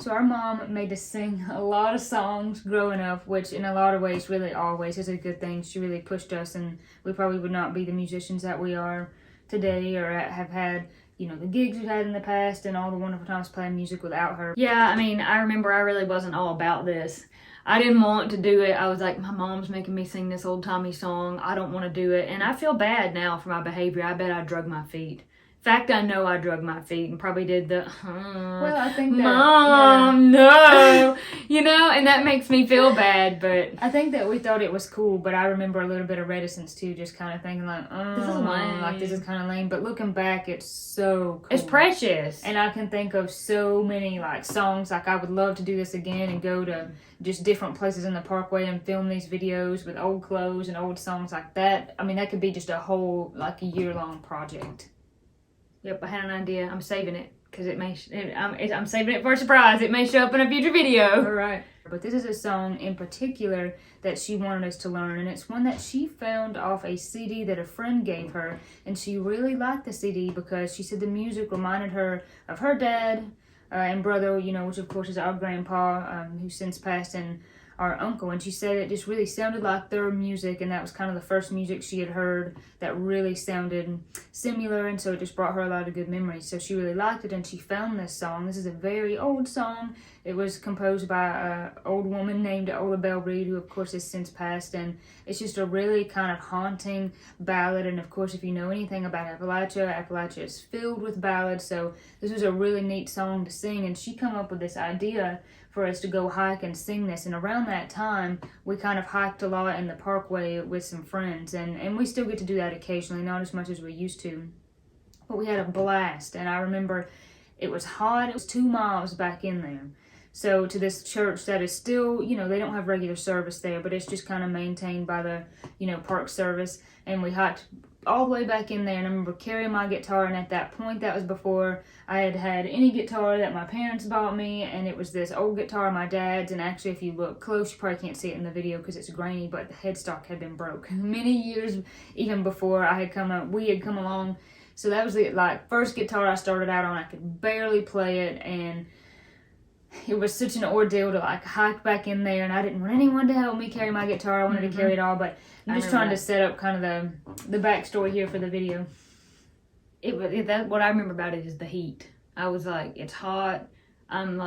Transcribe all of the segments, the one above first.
So our mom made us sing a lot of songs growing up, which in a lot of ways really always is a good thing. She really pushed us, and we probably would not be the musicians that we are today or have had, you know, the gigs we've had in the past and all the wonderful times playing music without her. Yeah, I mean, I remember I really wasn't all about this. I didn't want to do it. I was like, my mom's making me sing this old-timey song. I don't want to do it. And I feel bad now for my behavior. I bet I drug my feet. In fact, I know I drug my feet and probably did the, Well, I think that, Mom, no, you know, and that makes me feel bad, but. I think that we thought it was cool, but I remember a little bit of reticence too, just kind of thinking like, This is lame. like this is kind of lame. But looking back, it's so cool. It's precious. And I can think of so many like songs, like I would love to do this again and go to just different places in the parkway and film these videos with old clothes and old songs like that. I mean, that could be just a whole, like a year-long project. Yep, I had an idea. I'm saving it because I'm saving it for a surprise. It may show up in a future video. All right. But this is a song in particular that she wanted us to learn, and it's one that she found off a CD that a friend gave her, and she really liked the CD because she said the music reminded her of her dad and brother, you know, which of course is our grandpa, who's since passed, and our uncle. And she said it just really sounded like their music, and that was kind of the first music she had heard that really sounded similar, and so it just brought her a lot of good memories. So she really liked it, and she found this song. This is a very old song. It was composed by an old woman named Ola Belle Reed, who of course has since passed, and it's just a really kind of haunting ballad. And of course, if you know anything about Appalachia is filled with ballads, so this was a really neat song to sing. And she came up with this idea for us to go hike and sing this. And around that time, we kind of hiked a lot in the parkway with some friends, and we still get to do that occasionally, not as much as we used to, but we had a blast. And I remember it was hot. It was 2 miles back in there. So to this church that is still, you know, they don't have regular service there, but it's just kind of maintained by the, you know, park service. And we hiked all the way back in there, and I remember carrying my guitar, and at that point, that was before I had had any guitar that my parents bought me, and it was this old guitar, my dad's, and actually if you look close, you probably can't see it in the video because it's grainy, but the headstock had been broke many years even before we had come along. So that was the first guitar I started out on. I could barely play it, and it was such an ordeal to hike back in there, and I didn't want anyone to help me carry my guitar. I wanted to carry it all, but I'm just trying to set up kind of the backstory here for the video. What I remember about it is the heat. I was like, it's hot. I'm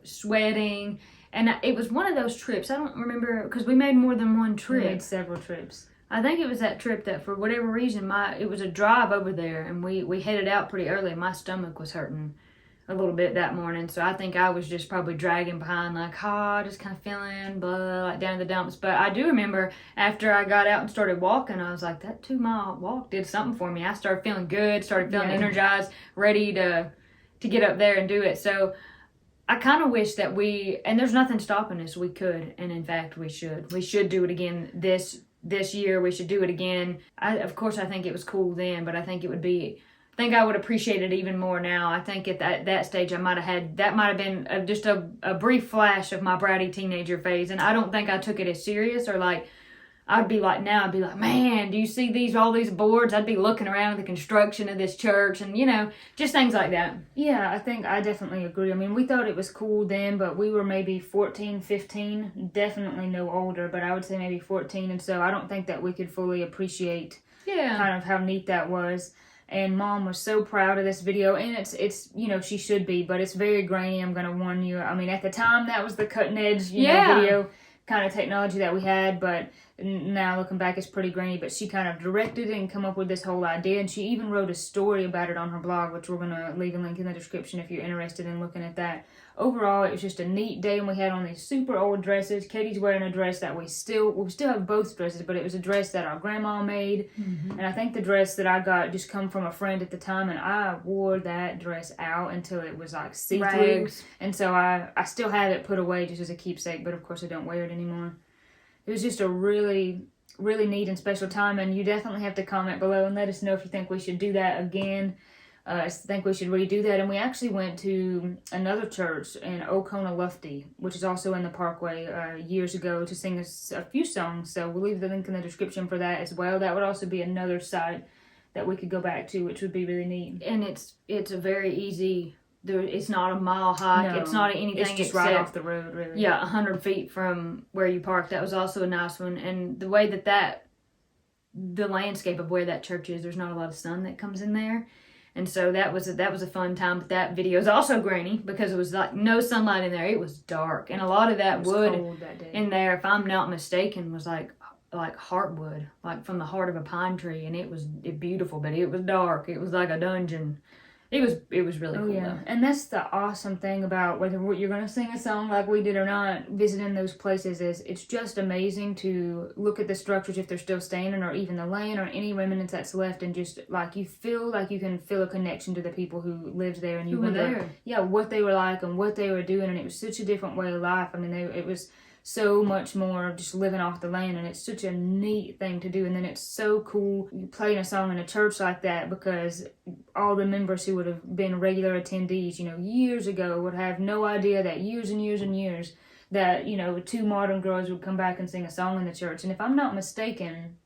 sweating, and it was one of those trips. I don't remember because we made more than one trip. We made several trips. I think it was that trip that for whatever reason it was a drive over there, and we headed out pretty early. My stomach was hurting a little bit that morning, so I think I was just probably dragging behind just kind of feeling blah, down in the dumps. But I do remember after I got out and started walking, I was like, that 2-mile walk did something for me. I started feeling good, started feeling energized, ready to get up there and do it. So I kind of wish that and there's nothing stopping us, we could, and in fact we should do it again this year. We should do it again. Of course I think it was cool then, but I think I would appreciate it even more now. I think at that stage that might have been just a brief flash of my bratty teenager phase, and I don't think I took it as serious or I'd be like, man, do you see all these boards? I'd be looking around at the construction of this church and, you know, just things like that. Yeah, I think I definitely agree. I mean, we thought it was cool then, but we were maybe 14, 15, definitely no older, but I would say maybe 14, and so I don't think that we could fully appreciate kind of how neat that was. And Mom was so proud of this video, and it's you know, she should be, but it's very grainy, I'm going to warn you. I mean, at the time, that was the cutting edge, video kind of technology that we had, but now looking back, it's pretty grainy. But she kind of directed it and come up with this whole idea, and she even wrote a story about it on her blog, which we're going to leave a link in the description if you're interested in looking at that. Overall, it was just a neat day, and we had on these super old dresses. Katie's wearing a dress that we still have both dresses, but it was a dress that our grandma made, and I think the dress that I got just come from a friend at the time, and I wore that dress out until it was see-through, and so I still have it put away just as a keepsake, but of course I don't wear it anymore. It was just a really, really neat and special time, and you definitely have to comment below and let us know if you think we should do that again. I think we should redo that. And we actually went to another church in Oconee, Lufty, which is also in the parkway, years ago to sing a few songs. So we'll leave the link in the description for that as well. That would also be another site that we could go back to, which would be really neat. And it's a very easy it's not a mile hike. No, it's not anything. It's just right off the road, really. Yeah, 100 feet from where you park. That was also a nice one. And the way that the landscape of where that church is, there's not a lot of sun that comes in there. And so that was a fun time. But that video is also grainy because it was like no sunlight in there. It was dark. And a lot of that wood in there, if I'm not mistaken, was like heartwood, like from the heart of a pine tree. And it was beautiful, but it was dark. It was like a dungeon. It was really cool. Yeah, though. And that's the awesome thing about whether you're going to sing a song like we did or not, visiting those places is it's just amazing to look at the structures if they're still standing, or even the land or any remnants that's left, and just like you feel like you can feel a connection to the people who lived there, and you were there. Yeah, what they were like and what they were doing, and it was such a different way of life. I mean, it was so much more of just living off the land, and it's such a neat thing to do. And then it's so cool playing a song in a church like that, because all the members who would have been regular attendees, years ago, would have no idea that years and years and years that, two modern girls would come back and sing a song in the church. And if I'm not mistaken,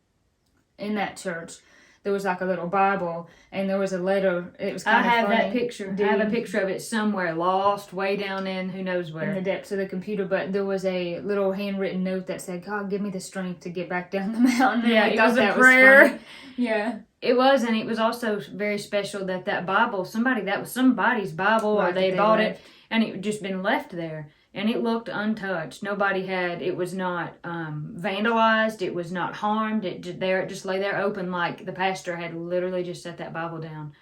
in that church, there was like a little Bible, and there was a letter. It was kind of funny. I have that picture. I have a picture of it somewhere, lost way down in who knows where. In the depths of the computer, but there was a little handwritten note that said, "God, give me the strength to get back down the mountain." Yeah, it was a prayer. Yeah. It was, and it was also very special that Bible, that was somebody's Bible, or they bought it, and it had just been left there. And it looked untouched. It was not vandalized. It was not harmed. It just lay there open, like the pastor had literally just set that Bible down.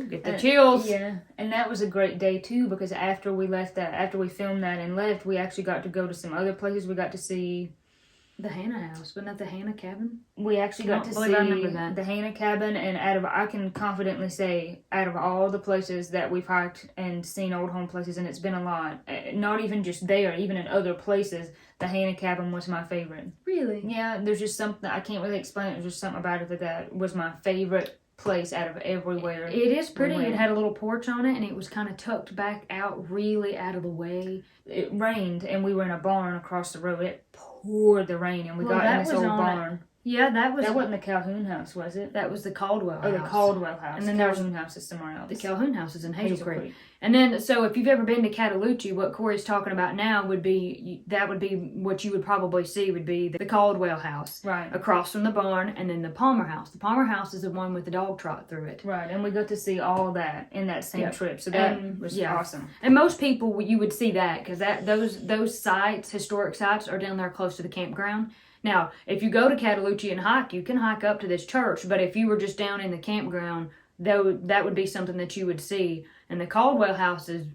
Get the chills. Yeah, and that was a great day too, because after we filmed that and left, we actually got to go to some other places. We got to see the Hannah house. Wasn't that the Hannah cabin? We actually got to see the Hannah cabin, and I can confidently say, out of all the places that we've hiked and seen old home places, and it's been a lot, not even just there, even in other places, the Hannah cabin was my favorite. Really? Yeah, there's just something, I can't really explain it, there's just something about it that was my favorite place out of everywhere. It is pretty. It had a little porch on it, and it was kind of tucked back out, really out of the way. It rained, and we were in a barn across the road. It poured the rain, and we got in this old barn. Yeah, that wasn't the Calhoun house, was it? That was the Caldwell house. Oh, the Caldwell house. And then the Calhoun house is somewhere else. The Calhoun house is in Hazel Creek. And then, so if you've ever been to Cataloochee, what Corey's talking about now would be what you would probably see would be the Caldwell house. Right. Across from the barn, and then the Palmer house. The Palmer house is the one with the dog trot through it. Right, and we got to see all that in that same trip. So that was awesome. And most people, you would see that, because those sites, historic sites, are down there close to the campground. Now, if you go to Cataloochee and hike, you can hike up to this church, but if you were just down in the campground, that would be something that you would see. And the Caldwell house is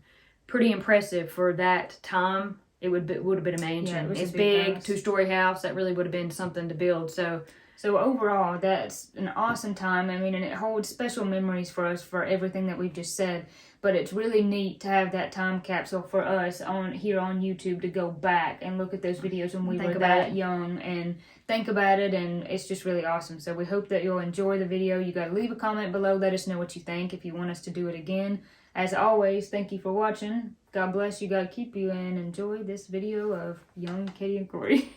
pretty impressive for that time. It would have been a mansion. Yeah, it's big, 2-story house. That really would have been something to build. So overall, that's an awesome time. I mean, and it holds special memories for us for everything that we've just said. But it's really neat to have that time capsule for us here on YouTube to go back and look at those videos when we were that young and think about it. And it's just really awesome. So we hope that you'll enjoy the video. You got to leave a comment below. Let us know what you think if you want us to do it again. As always, thank you for watching. God bless you. God keep you, and enjoy this video of young Katie and Corey.